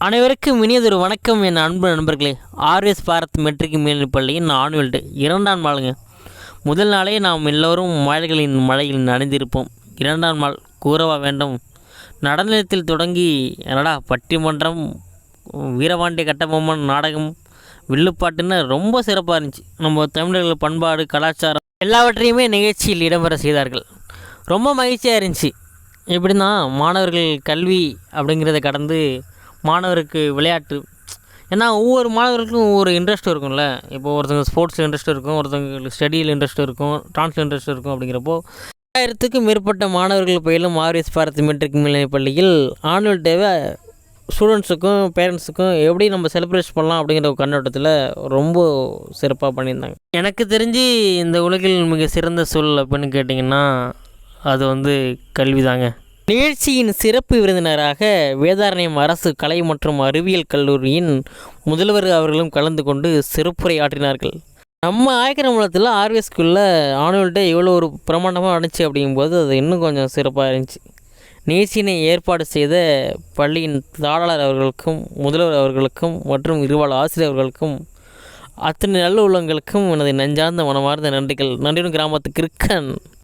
அனைவருக்கும் இனியதொரு வணக்கம். என் அன்பு நண்பர்களே, ஆர்எஸ் பாரத் மெட்ரிக் மேல்நிலைப் பள்ளியின் ஆனுவல் டே 2ஆம் நாளுங்க. முதல் நாளே நாம் எல்லோரும் மழையில் நனைந்திருப்போம். 2ஆம் நாள் கூறவா வேண்டும். நடனத்தில் தொடங்கி பட்டிமன்றம், வீரபாண்டிய கட்டபொம்மன் நாடகம், வில்லுப்பாட்டுன்னு ரொம்ப சிறப்பாக இருந்துச்சு. நம்ம தமிழர்கள் பண்பாடு, கலாச்சாரம் எல்லாவற்றையுமே நிகழ்ச்சியில் இடம்பெற செய்தார்கள். ரொம்ப மகிழ்ச்சியாக இருந்துச்சு. எப்படின்னா, மாணவர்கள் கல்வி அப்படிங்கிறத கடந்து மாணவருக்கு விளையாட்டு. ஏன்னா ஒவ்வொரு மாணவருக்கும் ஒவ்வொரு இன்ட்ரெஸ்ட் இருக்கும்ல. இப்போ ஒருத்தவங்க ஸ்போர்ட்ஸில் இன்ட்ரெஸ்ட் இருக்கும், ஒருத்தவங்களுக்கு ஸ்டடியில் இன்ட்ரெஸ்ட் இருக்கும், டான்ஸில் இன்ட்ரெஸ்ட் இருக்கும். அப்படிங்கிறப்போ 1000க்கும் மேற்பட்ட மாணவர்கள் பயிலும் ஆர்எஸ் பாரத் மெட்ரிக் மேல்நிலைப் பள்ளியில் ஆனுவல் டேவை ஸ்டூடெண்ட்ஸுக்கும் பேரண்ட்ஸுக்கும் எப்படி நம்ம செலிப்ரேட் பண்ணலாம் அப்படிங்கிற ஒரு கண்ணோட்டத்தில் ரொம்ப சிறப்பாக பண்ணியிருந்தாங்க. எனக்கு தெரிஞ்சு இந்த உலகில் மிக சிறந்த சூழல் அப்படின்னு கேட்டிங்கன்னா அது கல்வி தாங்க. நிகழ்ச்சியின் சிறப்பு விருந்தினராக வேதாரண்யம் அரசு கலை மற்றும் அறிவியல் கல்லூரியின் முதல்வர் அவர்களும் கலந்து கொண்டு சிறப்புரை ஆற்றினார்கள். நம்ம ஆயக்கரமலத்தில் ஆர்விஎஸ் ஸ்கூலில் ஆனுவல் டே இவ்வளோ ஒரு பிரமாண்டமாக நடந்துச்சு. அப்படிங்கும்போது அது இன்னும் கொஞ்சம் சிறப்பாக இருந்துச்சு. நிகழ்ச்சியினை ஏற்பாடு செய்த பள்ளியின் தாளர் அவர்களுக்கும், முதல்வர் அவர்களுக்கும் மற்றும் இருபால் ஆசிரியர் அவர்களுக்கும், அத்தனை நல்ல உள்ளங்களுக்கும் எனது நெஞ்சார்ந்த மனமார்ந்த நன்றிகள். நன்றியும் கிராமத்து கிருக்கன்.